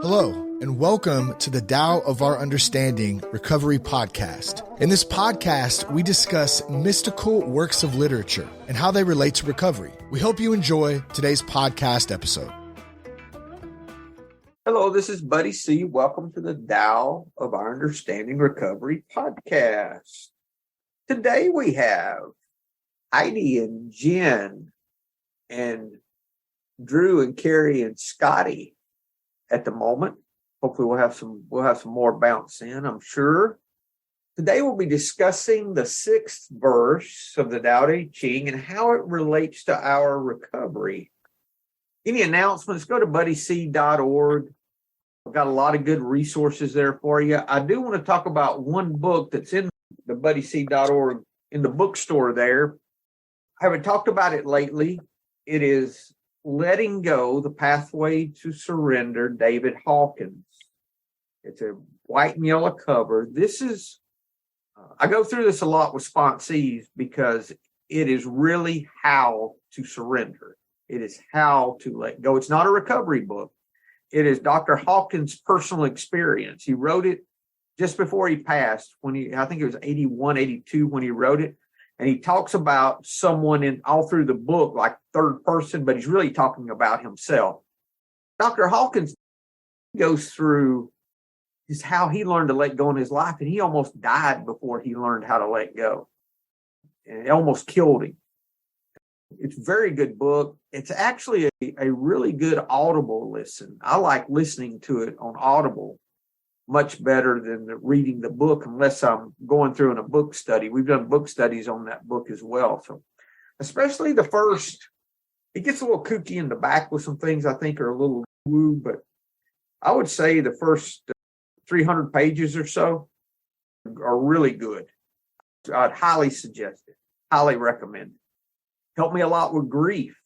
Hello, and welcome to the Tao of Our Understanding Recovery Podcast. In this podcast, we discuss mystical works of literature and how they relate to recovery. We hope you enjoy today's podcast episode. Hello, this is Buddy C. Welcome to the Tao of Our Understanding Recovery Podcast. Today we have Heidi and Jen and Drew and Carrie and Scotty at the moment. Hopefully we'll have some more bounce in, I'm sure. Today we'll be discussing the 6th verse of the Tao Te Ching and how it relates to our recovery. Any announcements, go to buddyc.org. I've got a lot of good resources there for you. I do want to talk about one book that's in the buddyc.org in the bookstore there. I haven't talked about it lately. It is Letting Go, The Pathway to Surrender, David Hawkins. It's a white and yellow cover. This is, I go through this a lot with sponsees because it is really how to surrender. It is how to let go. It's not a recovery book. It is Dr. Hawkins' personal experience. He wrote it just before he passed, I think it was 81, 82 when he wrote it. And he talks about someone in all through the book, like third person, but he's really talking about himself. Dr. Hawkins goes through how he learned to let go in his life, and he almost died before he learned how to let go. And it almost killed him. It's a very good book. It's actually a really good Audible listen. I like listening to it on Audible much better than reading the book, unless I'm going through in a book study. We've done book studies on that book as well. So especially the first, it gets a little kooky in the back with some things I think are a little woo, but I would say the first 300 pages or so are really good. I'd highly suggest it, highly recommend it. Helped me a lot with grief.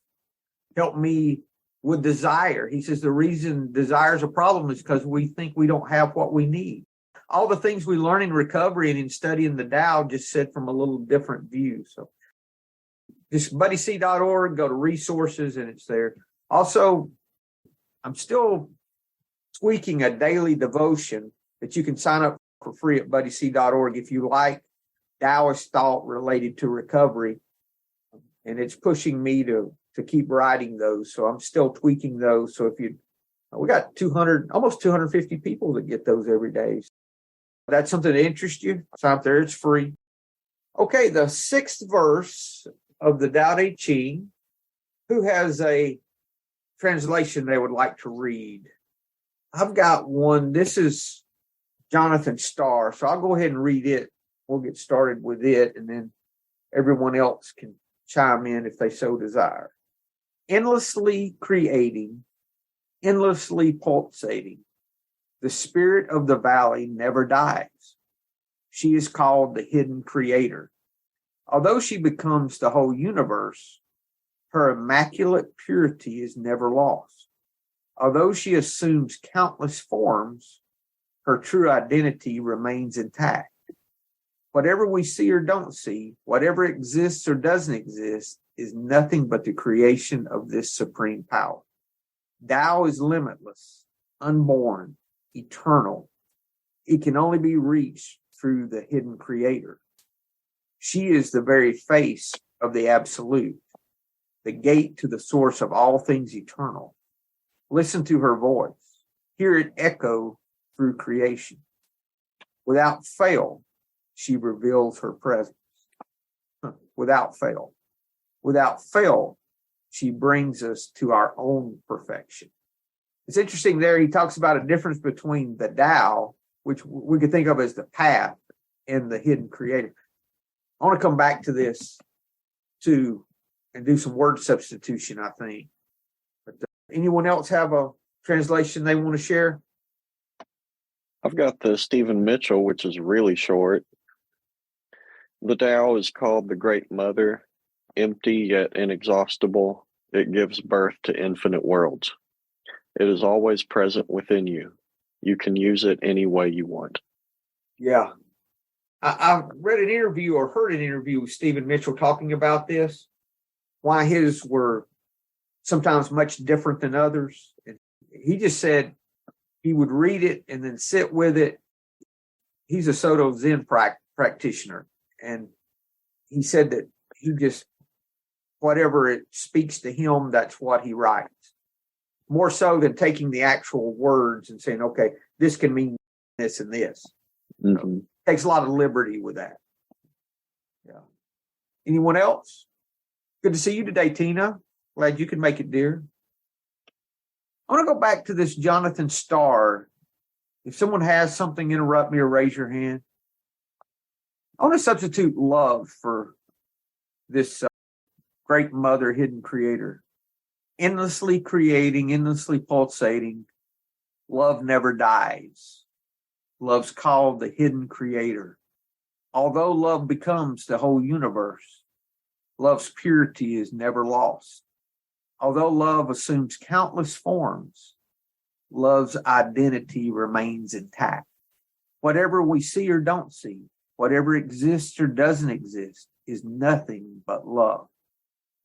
Helped me with desire. He says the reason desire is a problem is because we think we don't have what we need. All the things we learn in recovery and in studying the Tao just said from a little different view. So just buddyc.org, go to resources, and it's there. Also, I'm still tweaking a daily devotion that you can sign up for free at buddyc.org if you like Taoist thought related to recovery. And it's pushing me to keep writing those. So I'm still tweaking those. So we got 200, almost 250 people that get those every day. If that's something that interests you, it's out there. It's free. Okay, the 6th verse of the Tao Te Ching. Who has a translation they would like to read? I've got one. This is Jonathan Starr. So I'll go ahead and read it. We'll get started with it, and then everyone else can chime in if they so desire. Endlessly creating, endlessly pulsating, the spirit of the valley never dies. She is called the hidden creator. Although she becomes the whole universe, her immaculate purity is never lost. Although she assumes countless forms, her true identity remains intact. Whatever we see or don't see, whatever exists or doesn't exist, is nothing but the creation of this supreme power. Tao is limitless, unborn, eternal. It can only be reached through the hidden creator. She is the very face of the absolute, the gate to the source of all things eternal. Listen to her voice. Hear it echo through creation. Without fail, she reveals her presence. Without fail. Without fail, she brings us to our own perfection. It's interesting there, he talks about a difference between the Tao, which we could think of as the path, and the hidden creator. I want to come back to this too and do some word substitution, I think. But anyone else have a translation they want to share? I've got the Stephen Mitchell, which is really short. The Tao is called the Great Mother, empty yet inexhaustible. It gives birth to infinite worlds. It is always present within you. You can use it any way you want. Yeah. I read an interview or heard an interview with Stephen Mitchell talking about this, why his were sometimes much different than others. And he just said he would read it and then sit with it. He's a Soto Zen practitioner. And he said that he just, whatever it speaks to him, that's what he writes. More so than taking the actual words and saying, okay, this can mean this and this. Mm-hmm. Takes a lot of liberty with that. Yeah. Anyone else? Good to see you today, Tina. Glad you could make it, dear. I want to go back to this Jonathan Starr. If someone has something, interrupt me or raise your hand. I want to substitute love for this great mother, hidden creator. Endlessly creating, endlessly pulsating. Love never dies. Love's called the hidden creator. Although love becomes the whole universe, love's purity is never lost. Although love assumes countless forms, love's identity remains intact. Whatever we see or don't see, whatever exists or doesn't exist, is nothing but love.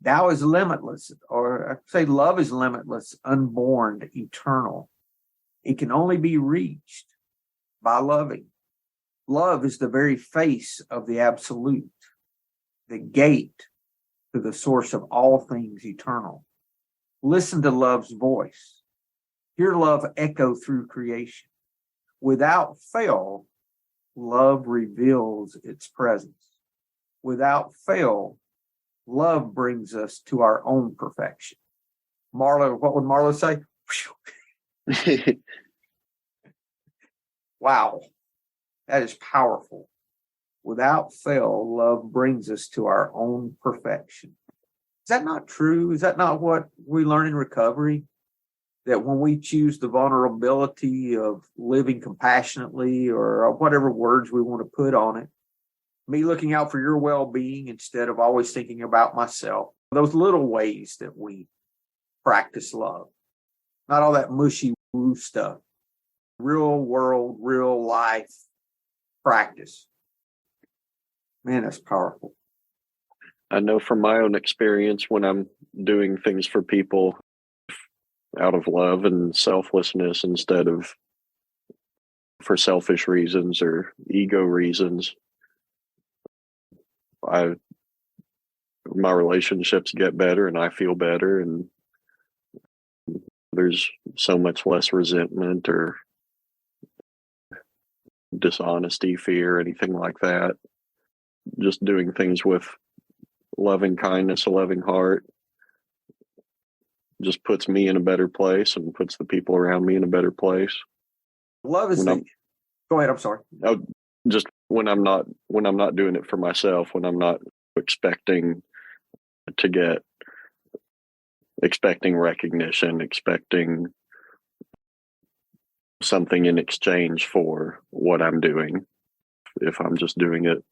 Tao is limitless, or I say love is limitless, unborn, eternal. It can only be reached by loving. Love is the very face of the absolute, the gate to the source of all things eternal. Listen to love's voice. Hear love echo through creation. Without fail, love reveals its presence. Without fail, love brings us to our own perfection. Marla, what would Marla say? Wow, that is powerful. Without fail, love brings us to our own perfection. Is that not true? Is that not what we learn in recovery? That when we choose the vulnerability of living compassionately, or whatever words we want to put on it, me looking out for your well-being instead of always thinking about myself, those little ways that we practice love, not all that mushy woo stuff, real world, real life practice. Man, that's powerful. I know from my own experience, when I'm doing things for people out of love and selflessness instead of for selfish reasons or ego reasons, my relationships get better and I feel better, and there's so much less resentment or dishonesty, fear, anything like that. Just doing things with loving kindness, a loving heart, just puts me in a better place and puts the people around me in a better place. Love is go ahead, I'm sorry. Just when I'm not doing it for myself, when I'm not expecting recognition, expecting something in exchange for what I'm doing. If I'm just doing it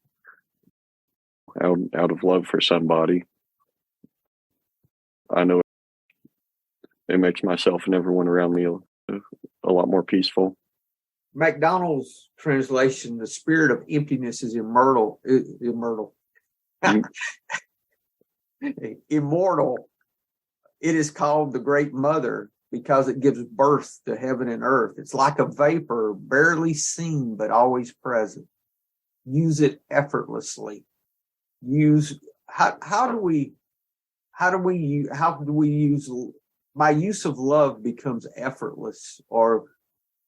out of love for somebody, I know it makes myself and everyone around me a lot more peaceful. McDonald's translation, the spirit of emptiness is immortal. Immortal. It is called the Great Mother because it gives birth to heaven and earth. It's like a vapor, barely seen, but always present. Use it effortlessly. How do we use my use of love becomes effortless, or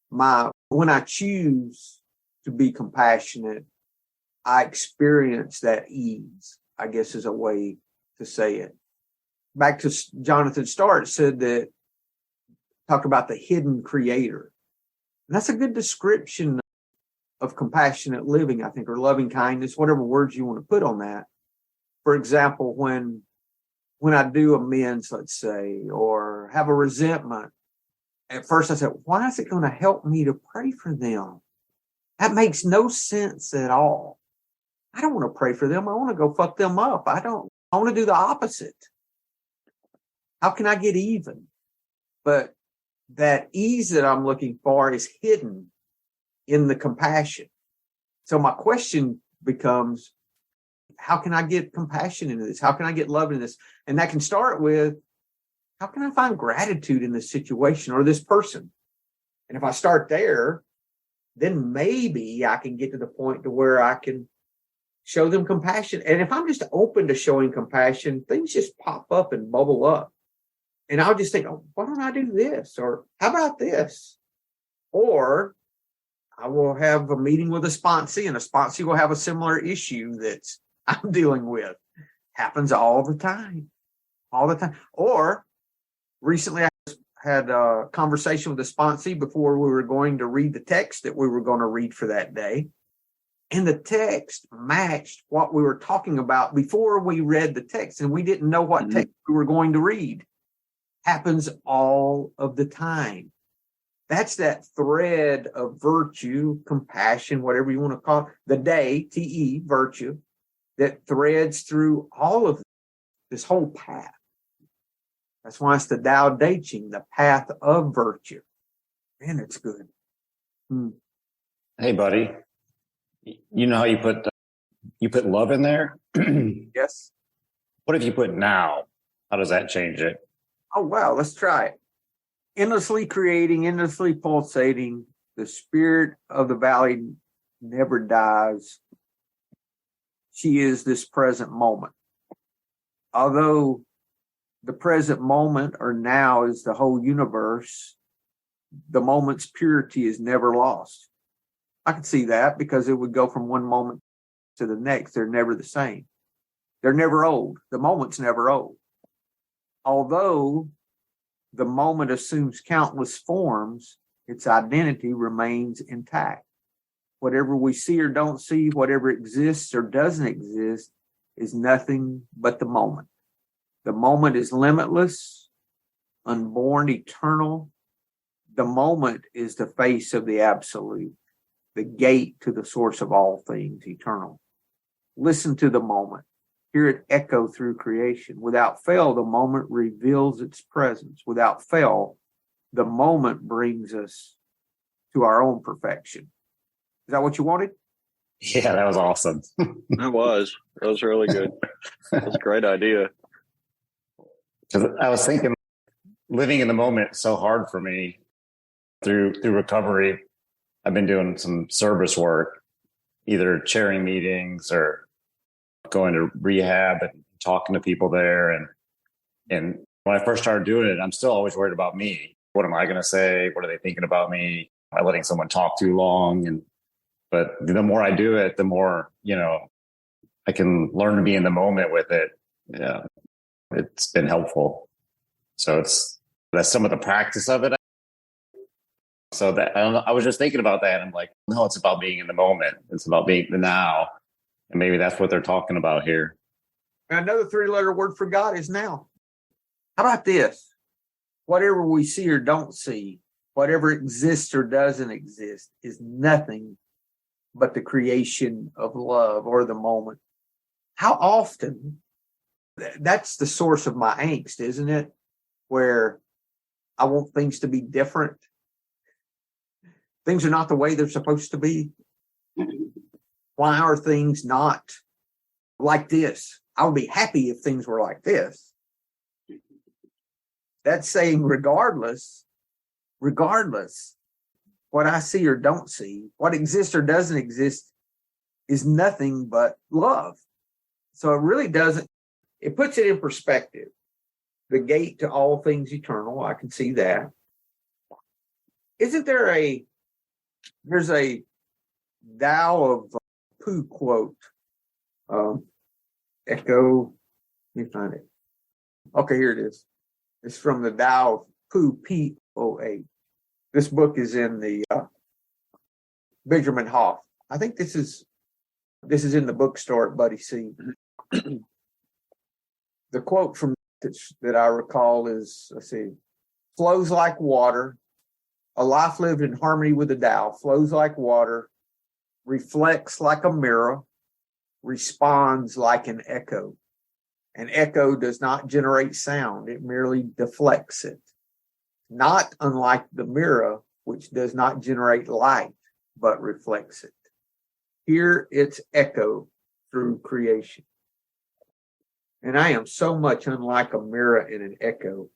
when I choose to be compassionate, I experience that ease, I guess is a way to say it. Back to Jonathan Starr, it said that, talked about the hidden creator. And that's a good description of compassionate living, I think, or loving kindness, whatever words you want to put on that. For example, when I do amends, let's say, or have a resentment, at first I said, why is it going to help me to pray for them? That makes no sense at all. I don't want to pray for them. I want to go fuck them up. I want to do the opposite. How can I get even? But that ease that I'm looking for is hidden in the compassion. So my question becomes, how can I get compassion into this? How can I get love in this? And that can start with, how can I find gratitude in this situation or this person? And if I start there, then maybe I can get to the point to where I can show them compassion. And if I'm just open to showing compassion, things just pop up and bubble up. And I'll just think, oh, why don't I do this? Or how about this? Or I will have a meeting with a sponsee, and a sponsee will have a similar issue that I'm dealing with. Happens all the time. All the time. Or recently I had a conversation with a sponsee before we were going to read the text that we were going to read for that day. And the text matched what we were talking about before we read the text, and we didn't know what text we were going to read. Happens all of the time. That's that thread of virtue, compassion, whatever you want to call it, the day, T-E, virtue, that threads through all of this whole path. That's why it's the Tao Te Ching, the path of virtue. Man, it's good. Hey, buddy. You know how you put love in there? Yes. What if you put now? How does that change it? Oh, wow. Let's try it. Endlessly creating, endlessly pulsating. The spirit of the valley never dies. She is this present moment. Although the present moment or now is the whole universe, the moment's purity is never lost. I can see that because it would go from one moment to the next. They're never the same. They're never old. The moment's never old. Although the moment assumes countless forms, its identity remains intact. Whatever we see or don't see, whatever exists or doesn't exist, is nothing but the moment. The moment is limitless, unborn, eternal. The moment is the face of the absolute, the gate to the source of all things, eternal. Listen to the moment. Hear it echo through creation. Without fail, the moment reveals its presence. Without fail, the moment brings us to our own perfection. Is that what you wanted? Yeah, that was awesome. That was really good. That's a great idea. Because I was thinking, living in the moment is so hard for me through recovery. I've been doing some service work, either chairing meetings or going to rehab and talking to people there. And when I first started doing it, I'm still always worried about me. What am I going to say? What are they thinking about me? Am I letting someone talk too long? But the more I do it, the more, I can learn to be in the moment with it. Yeah. It's been helpful. So that's some of the practice of it. So that I was just thinking about that. I'm like, no, it's about being in the moment. It's about being the now. And maybe that's what they're talking about here. Another 3-letter word for God is now. How about this? Whatever we see or don't see, whatever exists or doesn't exist, is nothing but the creation of love or the moment. How often, that's the source of my angst, isn't it? Where I want things to be different. Things are not the way they're supposed to be. Why are things not like this? I would be happy if things were like this. That's saying regardless, what I see or don't see, what exists or doesn't exist is nothing but love. So it really doesn't, it puts it in perspective. The gate to all things eternal, I can see that. Isn't there there's a Tao of Pooh quote, echo, let me find it. Okay, here it is. It's from the Tao of Pooh, P-O-A. This book is in the Benjamin Hoff. I think this is in the bookstore at Buddy C. The quote from that I recall is, let's see, flows like water. A life lived in harmony with the Tao flows like water, reflects like a mirror, responds like an echo. An echo does not generate sound. It merely deflects it. Not unlike the mirror, which does not generate light, but reflects it. Hear its echo through creation. And I am so much unlike a mirror and an echo.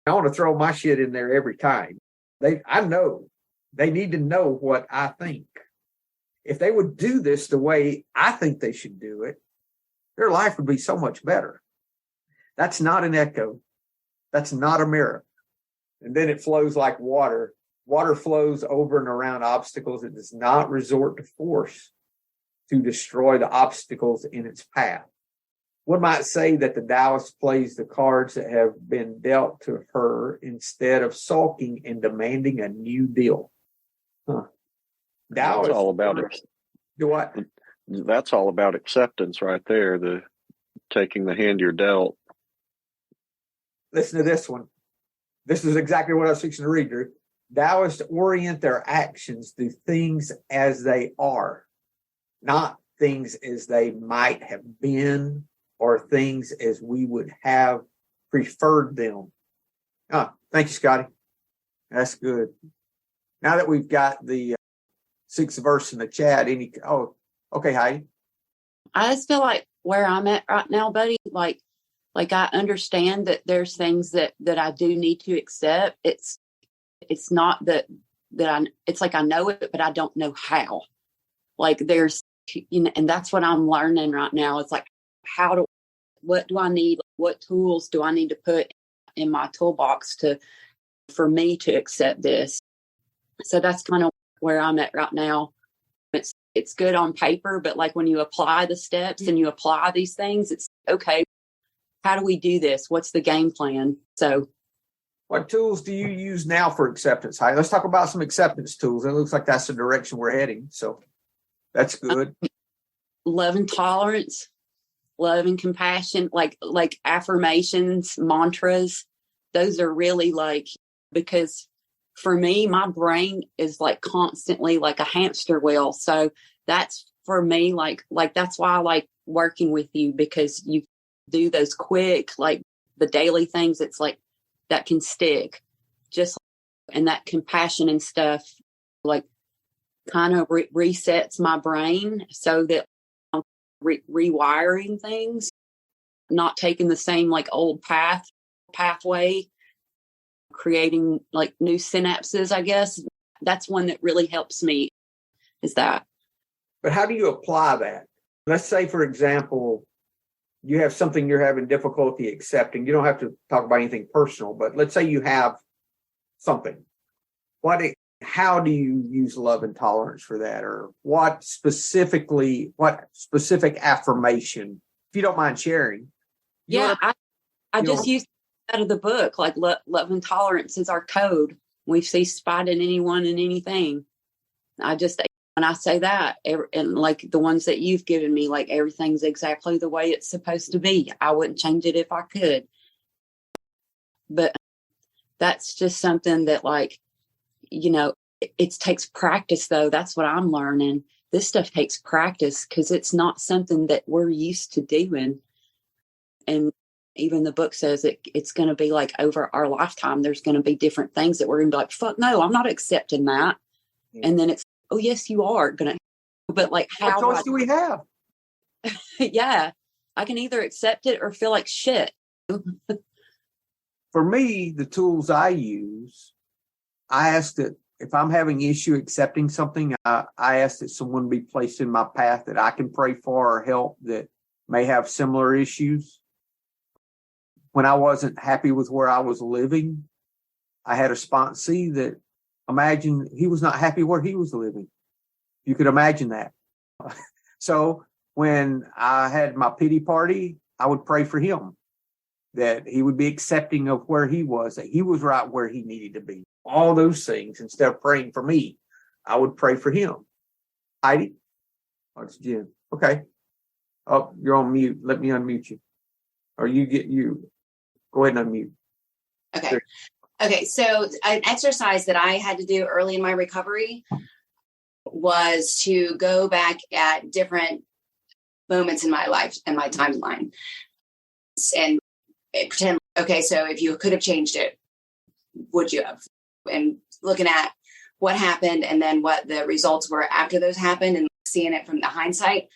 I want to throw my shit in there every time. I know they need to know what I think. If they would do this the way I think they should do it, their life would be so much better. That's not an echo. That's not a mirror. And then it flows like water. Water flows over and around obstacles. It does not resort to force to destroy the obstacles in its path. One might say that the Taoist plays the cards that have been dealt to her instead of sulking and demanding a new deal. That's all about it. Do what? That's all about acceptance right there. The taking the hand you're dealt. Listen to this one. This is exactly what I was fixing to read, Drew. Taoists orient their actions to things as they are, not things as they might have been or things as we would have preferred them. Thank you, Scotty. That's good. Now that we've got the sixth verse in the chat, okay, Heidi. I just feel like where I'm at right now, buddy, like I understand that there's things that I do need to accept. It's not that it's like I know it, but I don't know how. Like there's, and that's what I'm learning right now. It's like, what do I need? What tools do I need to put in my toolbox for me to accept this? So that's kind of where I'm at right now. It's good on paper, but like when you apply the steps and you apply these things, it's okay. How do we do this? What's the game plan? So what tools do you use now for acceptance? Hi, let's talk about some acceptance tools. It looks like that's the direction we're heading. So that's good. Love and tolerance, love and compassion, like affirmations, mantras. Those are really because for me, my brain is like constantly like a hamster wheel. So that's for me, like that's why I like working with you, because you do those quick, like the daily things. It's like that can stick and that compassion and stuff, like kind of resets my brain so that I'm rewiring things, not taking the same like old pathway, creating like new synapses, I guess. That's one that really helps me, is that. But how do you apply that? Let's say, for example, you have something you're having difficulty accepting. You don't have to talk about anything personal, but let's say you have something. How do you use love and tolerance for that? Or what specific affirmation, if you don't mind sharing? Yeah, I just used out of the book, like love and tolerance is our code. We cease fighting anyone and anything. When I say that, and like the ones that you've given me, like everything's exactly the way it's supposed to be. I wouldn't change it if I could. But that's just something that it takes practice though. That's what I'm learning. This stuff takes practice because it's not something that we're used to doing. And even the book says it's going to be like over our lifetime, there's going to be different things that we're going to be like, fuck no, I'm not accepting that. Yeah. And then it's, oh yes, you are going to, but like how what choice do we have? Yeah. I can either accept it or feel like shit. For me, the tools I use, I ask that if I'm having issue accepting something, I ask that someone be placed in my path that I can pray for or help that may have similar issues. When I wasn't happy with where I was living, I had a sponsee that imagine he was not happy where he was living. You could imagine that. So when I had my pity party, I would pray for him, that he would be accepting of where he was, that he was right where he needed to be. All those things. Instead of praying for me, I would pray for him. Heidi? Oh, it's Jim. Okay. Oh, you're on mute. Let me unmute you. Or you. Go ahead and unmute. Okay. Okay. So an exercise that I had to do early in my recovery was to go back at different moments in my life and my timeline and pretend, okay, so if you could have changed it, would you have? And looking at what happened and then what the results were after those happened and seeing it from the hindsight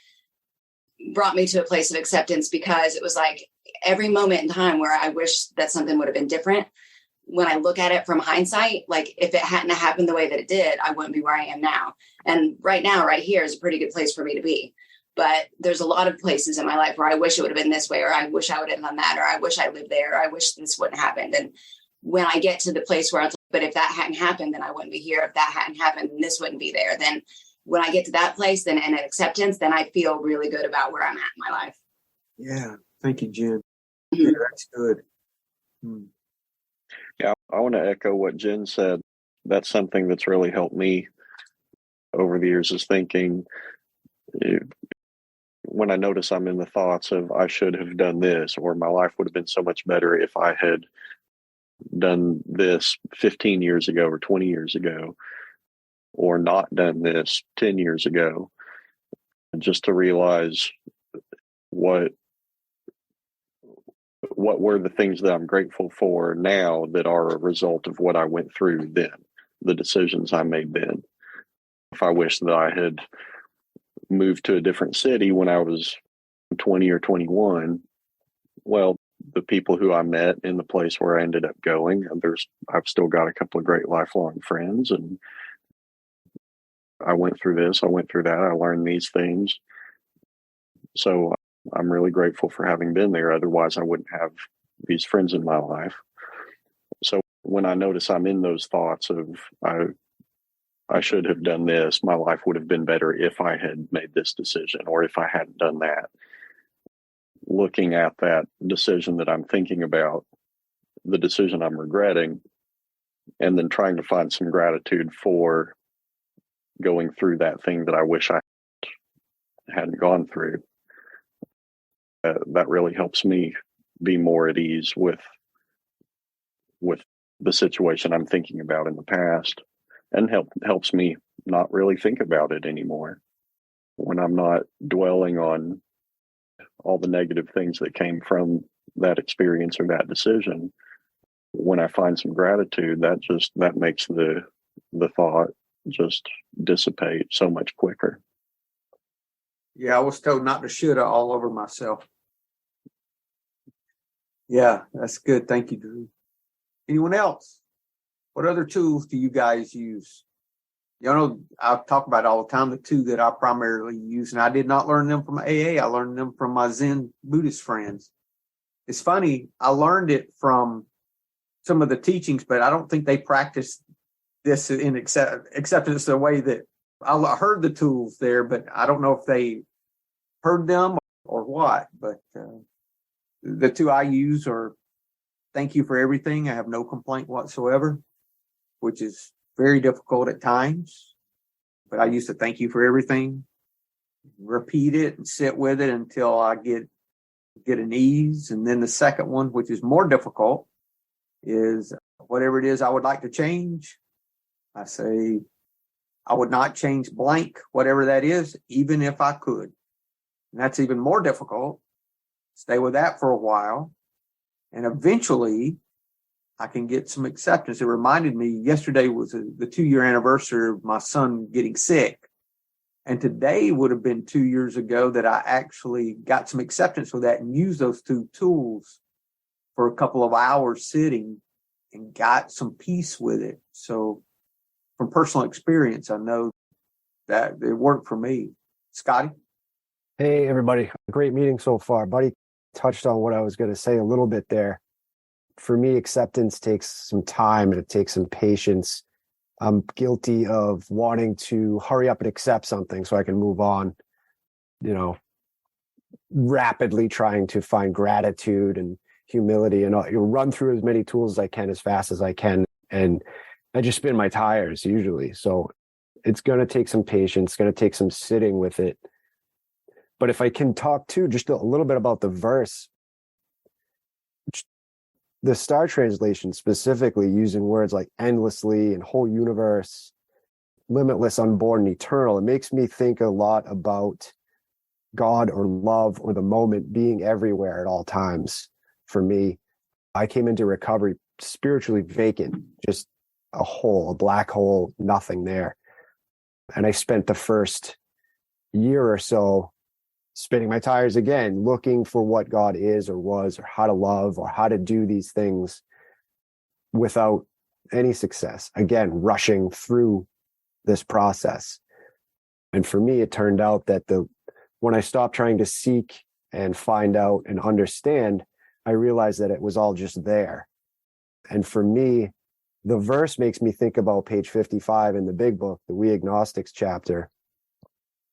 brought me to a place of acceptance, because it was like every moment in time where I wish that something would have been different, when I look at it from hindsight, like if it hadn't happened the way that it did, I wouldn't be where I am now. And right now, right here is a pretty good place for me to be. But there's a lot of places in my life where I wish it would have been this way, or I wish I would have done that, or I wish I lived there, or I wish this wouldn't have happened. And when I get to the place where it's like, but if that hadn't happened, then I wouldn't be here. If that hadn't happened, then this wouldn't be there. Then when I get to that place, then and acceptance, then I feel really good about where I'm at in my life. Yeah. Thank you, Jen. Mm-hmm. Yeah, that's good. Yeah, I want to echo what Jen said. That's something that's really helped me over the years, is thinking, when I notice I'm in the thoughts of I should have done this, or my life would have been so much better if I had done this 15 years ago or 20 years ago, or not done this 10 years ago, just to realize what were the things that I'm grateful for now that are a result of what I went through then, the decisions I made then. If I wish that I had moved to a different city when I was 20 or 21, well, the people who I met in the place where I ended up going, I've still got a couple of great lifelong friends, and I went through this, I went through that, I learned these things. So I'm really grateful for having been there. Otherwise, I wouldn't have these friends in my life. So when I notice I'm in those thoughts of I should have done this, my life would have been better if I had made this decision, or if I hadn't done that, looking at that decision that I'm thinking about, the decision I'm regretting, and then trying to find some gratitude for going through that thing that I wish I hadn't gone through. That really helps me be more at ease with the situation I'm thinking about in the past, and helps me not really think about it anymore. When I'm not dwelling on all the negative things that came from that experience or that decision, when I find some gratitude, that makes the thought just dissipate so much quicker. Yeah, I was told not to shoulda all over myself. Yeah, that's good. Thank you, Drew. Anyone else? What other tools do you guys use? You know, I talk about it all the time, the two that I primarily use, and I did not learn them from AA. I learned them from my Zen Buddhist friends. It's funny, I learned it from some of the teachings, but I don't think they practice this in acceptance the way that I heard the tools there, but I don't know if they heard them or what. But the two I use are thank you for everything. I have no complaint whatsoever, which is very difficult at times. But I used to thank you for everything, repeat it and sit with it until I get an ease. And then the second one, which is more difficult, is whatever it is I would like to change. I say, I would not change blank, whatever that is, even if I could. And that's even more difficult. Stay with that for a while. And eventually I can get some acceptance. It reminded me, yesterday was the 2-year anniversary of my son getting sick. And today would have been 2 years ago that I actually got some acceptance with that and used those two tools for a couple of hours sitting and got some peace with it. So from personal experience, I know that it worked for me. Scotty? Hey, everybody. Great meeting so far. Buddy touched on what I was going to say a little bit there. For me, acceptance takes some time and it takes some patience. I'm guilty of wanting to hurry up and accept something so I can move on, rapidly trying to find gratitude and humility, and run through as many tools as I can as fast as I can. And I just spin my tires usually. So it's going to take some patience, it's going to take some sitting with it. But if I can talk too, just a little bit about the verse, the Star translation specifically using words like endlessly and whole universe, limitless, unborn, and eternal, it makes me think a lot about God or love or the moment being everywhere at all times. For me, I came into recovery spiritually vacant, just a hole, a black hole, nothing there. And I spent the first year or so spinning my tires again, looking for what God is or was, or how to love, or how to do these things. without any success. Again, rushing through this process. And for me, it turned out that when I stopped trying to seek and find out and understand, I realized that it was all just there. And for me, the verse makes me think about page 55 in the big book, the We Agnostics chapter,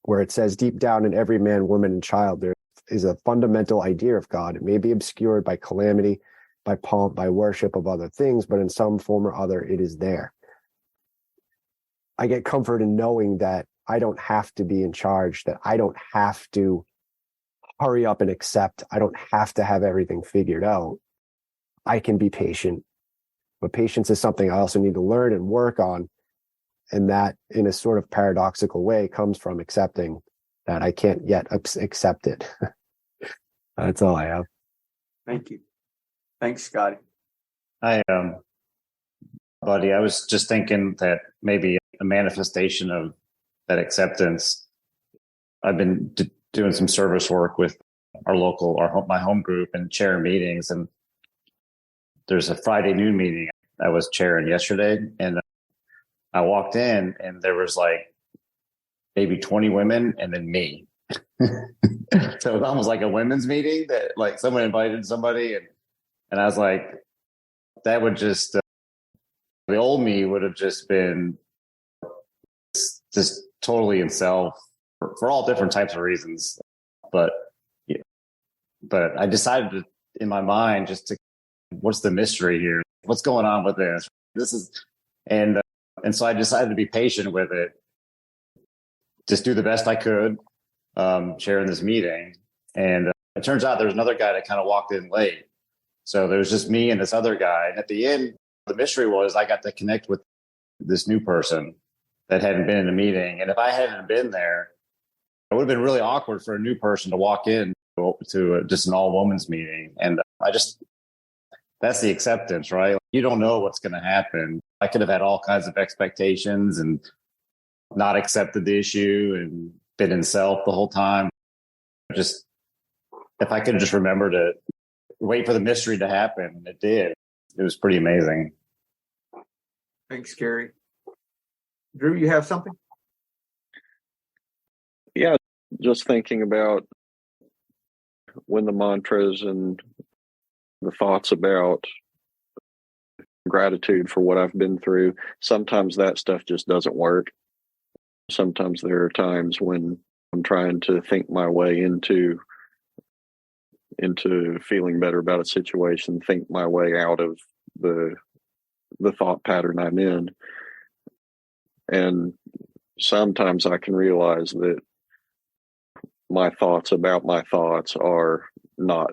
where it says, deep down in every man, woman, and child, there is a fundamental idea of God. It may be obscured by calamity, by pomp, by worship of other things, but in some form or other, it is there. I get comfort in knowing that I don't have to be in charge, that I don't have to hurry up and accept. I don't have to have everything figured out. I can be patient. But patience is something I also need to learn and work on. And that, in a sort of paradoxical way, comes from accepting that I can't yet accept it. That's all I have. Thank you. Thanks, Scotty. Buddy, I was just thinking that maybe a manifestation of that acceptance. I've been doing some service work with my home group and chair meetings, and there's a Friday noon meeting I was chairing yesterday, and I walked in and there was like maybe 20 women and then me. So it was almost like a women's meeting that like someone invited somebody, and I was like, that would just the old me would have just been just totally in self for all different types of reasons. But I decided to, in my mind, just to, what's the mystery here? What's going on with this? And so I decided to be patient with it, just do the best I could, chairing this meeting. And it turns out there was another guy that kind of walked in late. So there was just me and this other guy. And at the end, the mystery was I got to connect with this new person that hadn't been in the meeting. And if I hadn't been there, it would have been really awkward for a new person to walk in to just an all-women's meeting. And that's the acceptance, right? You don't know what's going to happen. I could have had all kinds of expectations and not accepted the issue and been in self the whole time. Just, if I could just remember to wait for the mystery to happen, it did. It was pretty amazing. Thanks, Gary. Drew, you have something? Yeah, just thinking about when the mantras and the thoughts about gratitude for what I've been through, sometimes that stuff just doesn't work. Sometimes there are times when I'm trying to think my way into feeling better about a situation, think my way out of the thought pattern I'm in. And sometimes I can realize that my thoughts about my thoughts are not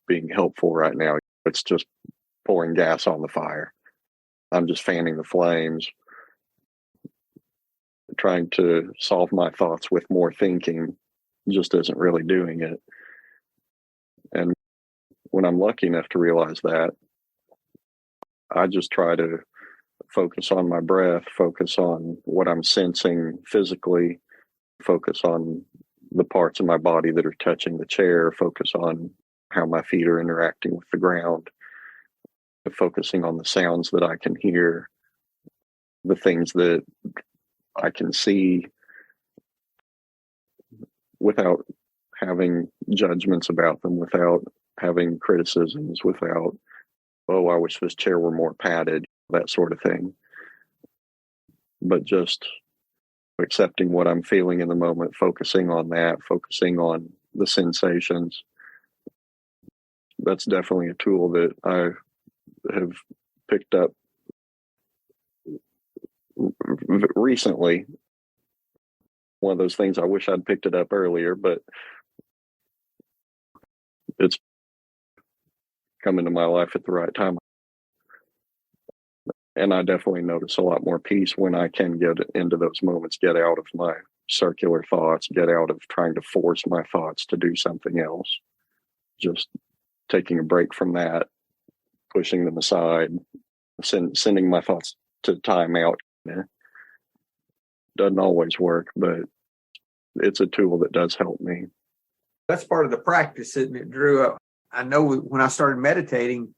being helpful right now. It's just pouring gas on the fire. I'm just fanning the flames, trying to solve my thoughts with more thinking just isn't really doing it. And when I'm lucky enough to realize that, I just try to focus on my breath, focus on what I'm sensing physically, focus on the parts of my body that are touching the chair, focus on how my feet are interacting with the ground, focusing on the sounds that I can hear, the things that I can see without having judgments about them, without having criticisms, without, oh, I wish this chair were more padded, that sort of thing. But just accepting what I'm feeling in the moment, focusing on that, focusing on the sensations. That's definitely a tool that I have picked up recently. One of those things I wish I'd picked it up earlier, but it's come into my life at the right time. And I definitely notice a lot more peace when I can get into those moments, get out of my circular thoughts, get out of trying to force my thoughts to do something else. Just taking a break from that, pushing them aside, sending my thoughts to time out. Doesn't always work, but it's a tool that does help me. That's part of the practice, isn't it, Drew? I know when I started meditating,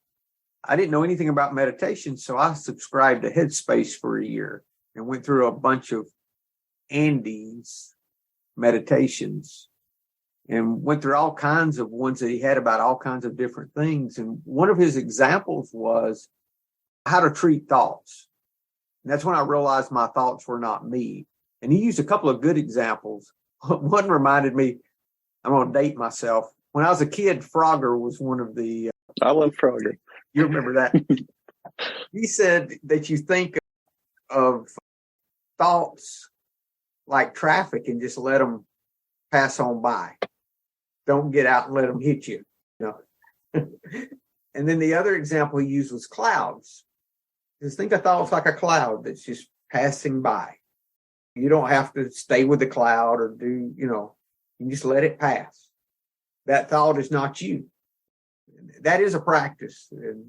I didn't know anything about meditation, so I subscribed to Headspace for a year and went through a bunch of Andy's meditations and went through all kinds of ones that he had about all kinds of different things. And one of his examples was how to treat thoughts. And that's when I realized my thoughts were not me. And he used a couple of good examples. One reminded me, I'm going to date myself. When I was a kid, Frogger was one of the... I love Frogger. You remember that? He said that you think of thoughts like traffic and just let them pass on by. Don't get out and let them hit you. And then the other example he used was clouds. Just think of thoughts like a cloud that's just passing by. You don't have to stay with the cloud or do, you just let it pass. That thought is not you. That is a practice. And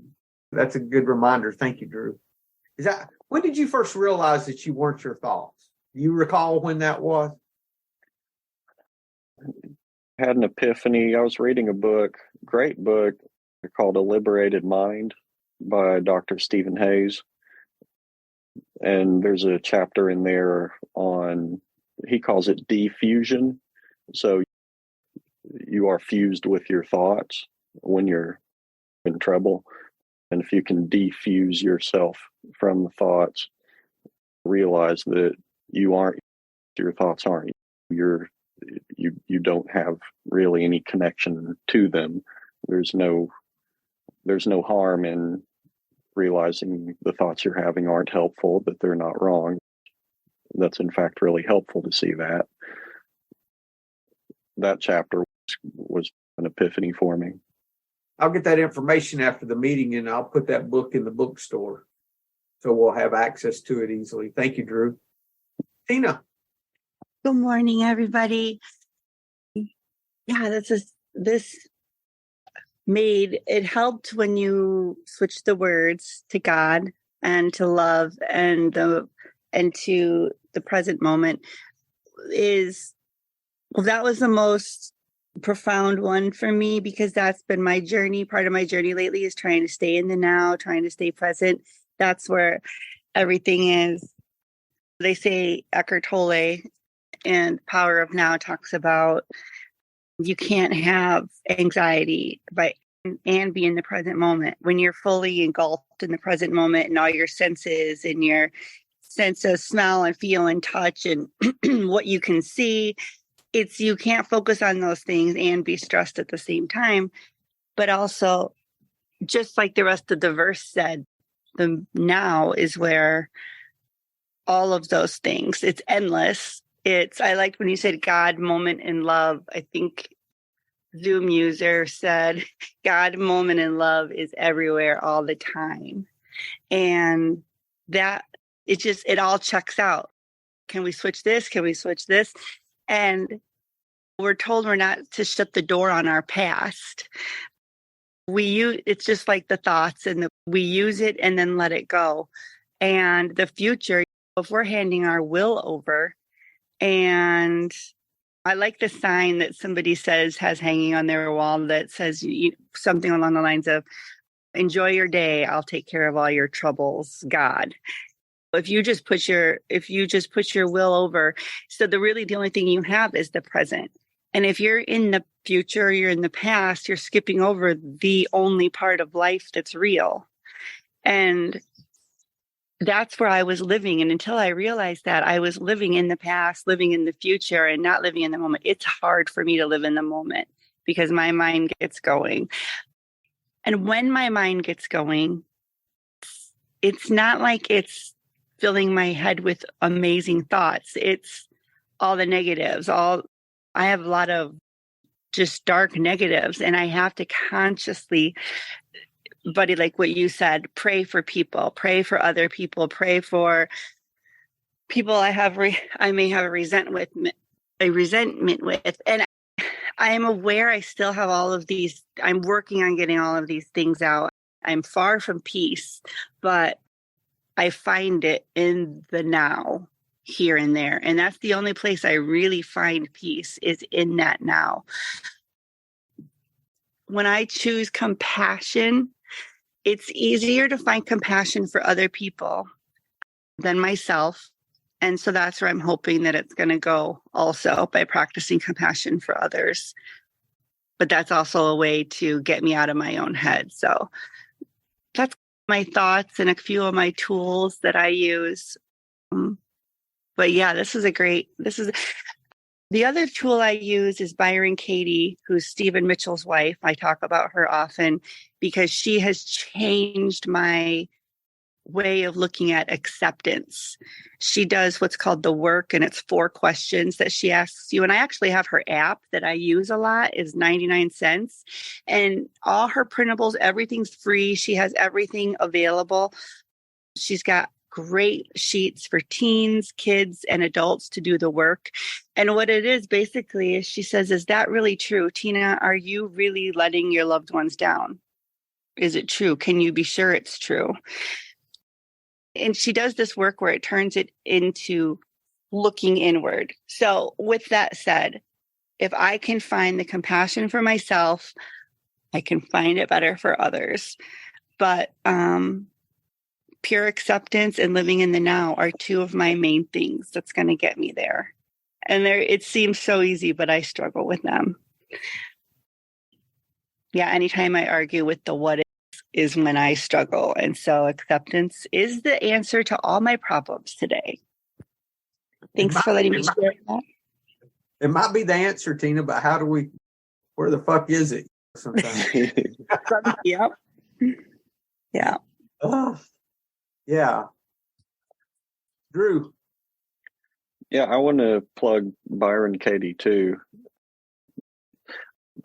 that's a good reminder. Thank you, Drew. When did you first realize that you weren't your thoughts? Do you recall when that was? I had an epiphany. I was reading a book, great book, called A Liberated Mind by Dr. Stephen Hayes. And there's a chapter in there on, he calls it diffusion. So you are fused with your thoughts when you're in trouble. And if you can defuse yourself from the thoughts, realize that your thoughts aren't you don't have really any connection to them. There's no harm in realizing the thoughts you're having aren't helpful, that they're not wrong. That's in fact really helpful to see that. That chapter was an epiphany for me. I'll get that information after the meeting and I'll put that book in the bookstore so we'll have access to it easily. Thank you, Drew. Tina. Good morning, everybody. Yeah, this made it helped when you switch the words to God and to love and to the present moment. That was the most profound one for me, because that's been my journey. Part of my journey lately is trying to stay in the now, trying to stay present. That's where everything is. They say Eckhart Tolle and Power of Now talks about you can't have anxiety and be in the present moment. When you're fully engulfed in the present moment and all your senses and your sense of smell and feel and touch and what you can see, you can't focus on those things and be stressed at the same time. But also, just like the rest of the verse said, the now is where all of those things, it's endless. I liked when you said God, moment, and love. I think Zoom user said God, moment, and love is everywhere all the time. And that it all checks out. Can we switch this? Can we switch this? And we're told we're not to shut the door on our past. It's just like the thoughts, and we use it and then let it go. And the future, if we're handing our will over, and I like the sign that somebody has hanging on their wall that says something along the lines of, enjoy your day, I'll take care of all your troubles, God. If you just put your will over, so the only thing you have is the present. And if you're in the future, you're in the past, you're skipping over the only part of life that's real. And that's where I was living. And until I realized that, I was living in the past, living in the future, and not living in the moment. It's hard for me to live in the moment because my mind gets going. And when my mind gets going, it's not like it's filling my head with amazing thoughts. It's all the negatives. I have a lot of just dark negatives, and I have to consciously, buddy, like what you said, pray for people, pray for other people, pray for people I may have a resentment with. And I am aware I still have all of these. I'm working on getting all of these things out. I'm far from peace, but I find it in the now, here and there. And that's the only place I really find peace, is in that now. When I choose compassion, it's easier to find compassion for other people than myself. And so that's where I'm hoping that it's going to go also, by practicing compassion for others. But that's also a way to get me out of my own head. So that's my thoughts and a few of my tools that I use. But yeah, the other tool I use is Byron Katie, who's Stephen Mitchell's wife. I talk about her often because she has changed my way of looking at acceptance. She does what's called the work, and it's 4 questions that she asks you. And I actually have her app that I use a lot, is 99 cents. And all her printables, everything's free. She has everything available. She's got great sheets for teens, kids, and adults to do the work. And what it is basically is, she says, is that really true? Tina, are you really letting your loved ones down? Is it true? Can you be sure it's true? And she does this work where it turns it into looking inward. So with that said, if I can find the compassion for myself, I can find it better for others. But pure acceptance and living in the now are 2 of my main things that's going to get me there. And it seems so easy, but I struggle with them. Yeah, anytime I argue with the what is when I struggle. And so acceptance is the answer to all my problems today. Thanks for letting me share that. It might be the answer, Tina, but where the fuck is it sometimes? Yep. Yeah. Yeah. Drew. Yeah, I want to plug Byron Katie too.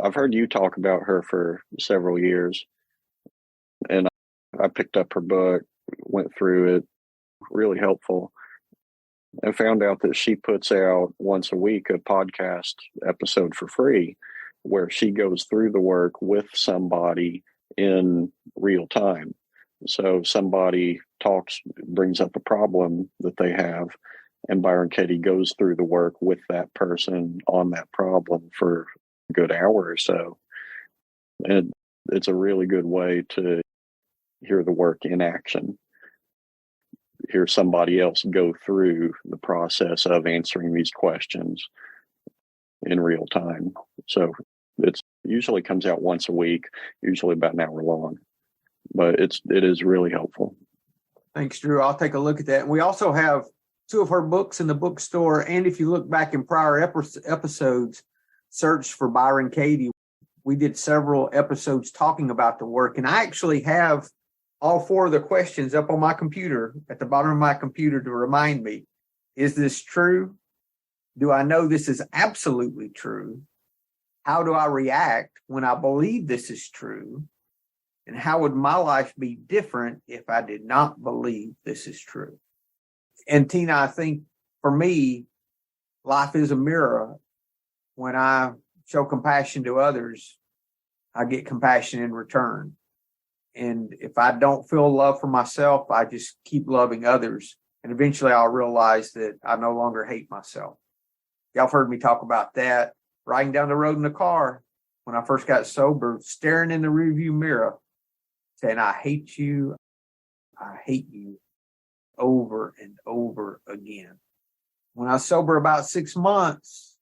I've heard you talk about her for several years, and I picked up her book, went through it, really helpful, and found out that she puts out once a week a podcast episode for free where she goes through the work with somebody in real time. So somebody brings up a problem that they have, and Byron Katie goes through the work with that person on that problem for a good hour or so. And it's a really good way to hear the work in action, hear somebody else go through the process of answering these questions in real time. So it usually comes out once a week, usually about an hour long, but it is really helpful. Thanks, Drew. I'll take a look at that. And we also have 2 of her books in the bookstore. And if you look back in prior episodes, search for Byron Katie. We did several episodes talking about the work. And I actually have all 4 of the questions up on my computer, at the bottom of my computer, to remind me, is this true? Do I know this is absolutely true? How do I react when I believe this is true? And how would my life be different if I did not believe this is true? And Tina, I think for me, life is a mirror. When I show compassion to others, I get compassion in return. And if I don't feel love for myself, I just keep loving others. And eventually I'll realize that I no longer hate myself. Y'all have heard me talk about that. Riding down the road in the car when I first got sober, staring in the rearview mirror, saying, I hate you, over and over again. When I was sober about 6 months,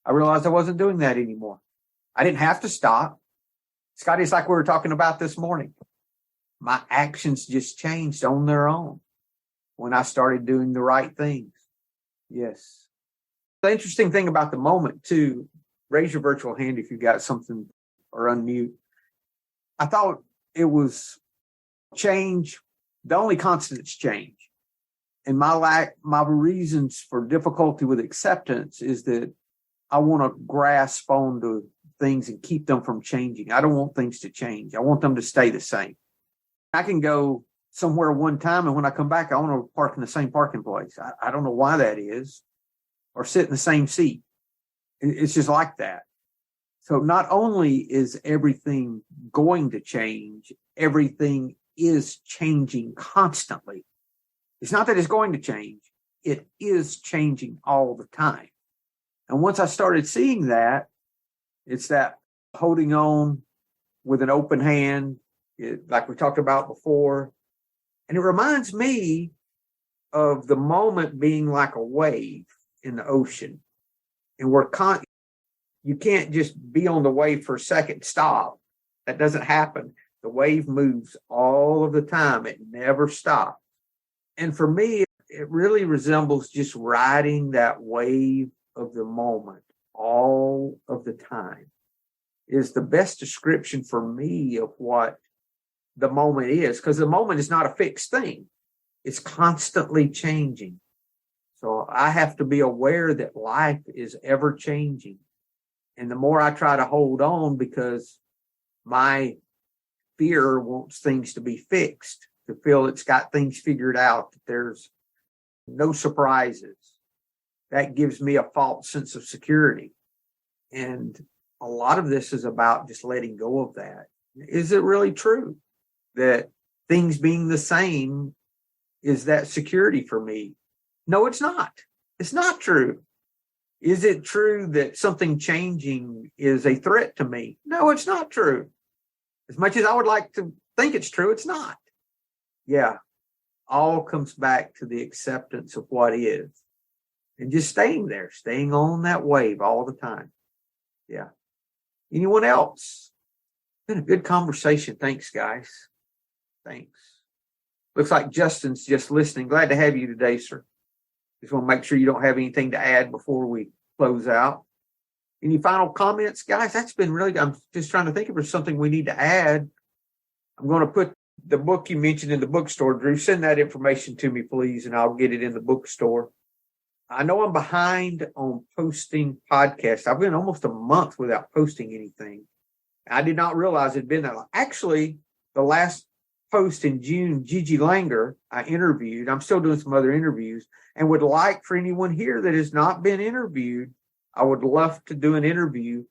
I realized I wasn't doing that anymore. I didn't have to stop. Scotty, it's like we were talking about this morning. My actions just changed on their own when I started doing the right things. Yes. The interesting thing about the moment, too, raise your virtual hand if you got something, or unmute. I thought it was change. The only constant is change. And my reasons for difficulty with acceptance is that I want to grasp onto things and keep them from changing. I don't want things to change. I want them to stay the same. I can go somewhere one time, and when I come back, I want to park in the same parking place. I don't know why that is, or sit in the same seat. It's just like that. So not only is everything going to change, everything is changing constantly. It's not that it's going to change. It is changing all the time. And once I started seeing that, it's that holding on with an open hand like we talked about before. And it reminds me of the moment being like a wave in the ocean. And you can't just be on the wave for a second, stop. That doesn't happen. The wave moves all of the time. It never stops. And for me, it really resembles just riding that wave of the moment all of the time. Is the best description for me of what the moment is, because the moment is not a fixed thing. It's constantly changing. So I have to be aware that life is ever changing. And the more I try to hold on, because my fear wants things to be fixed, to feel it's got things figured out, that there's no surprises, that gives me a false sense of security. And a lot of this is about just letting go of that. Is it really true that things being the same is that security for me? No, it's not. It's not true. Is it true that something changing is a threat to me? No, it's not true. As much as I would like to think it's true, it's not. Yeah, all comes back to the acceptance of what is and just staying there, staying on that wave all the time. Yeah. Anyone else? Been a good conversation. Thanks, guys. Thanks. Looks like Justin's just listening. Glad to have you today, sir. Just want to make sure you don't have anything to add before we close out. Any final comments, guys? That's been really good. I'm just trying to think if there's something we need to add. I'm going to put the book you mentioned in the bookstore. Drew, send that information to me, please, and I'll get it in the bookstore. I know I'm behind on posting podcasts. I've been almost a month without posting anything. I did not realize it'd been that long. Actually, the last post in June, Gigi Langer, I interviewed. I'm still doing some other interviews and would like for anyone here that has not been interviewed, I would love to do an interview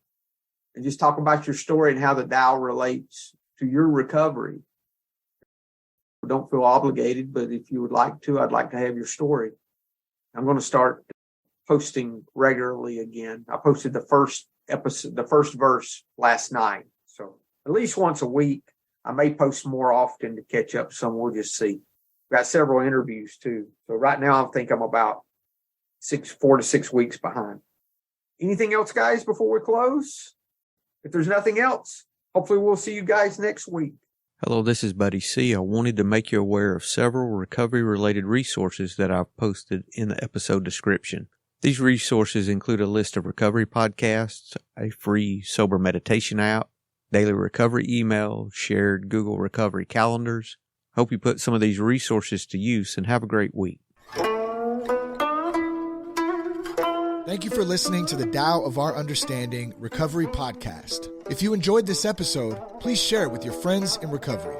and just talk about your story and how the Tao relates to your recovery. Don't feel obligated, but if you would like to, I'd like to have your story. I'm going to start posting regularly again. I posted the first episode, the first verse last night. So at least once a week. I may post more often to catch up some. We'll just see. Got several interviews too. So right now I think I'm about 4 to 6 weeks behind. Anything else, guys, before we close? If there's nothing else, hopefully we'll see you guys next week. Hello, this is Buddy C. I wanted to make you aware of several recovery-related resources that I've posted in the episode description. These resources include a list of recovery podcasts, a free sober meditation app, daily recovery email, shared Google recovery calendars. Hope you put some of these resources to use and have a great week. Thank you for listening to the Tao of Our Understanding Recovery Podcast. If you enjoyed this episode, please share it with your friends in recovery.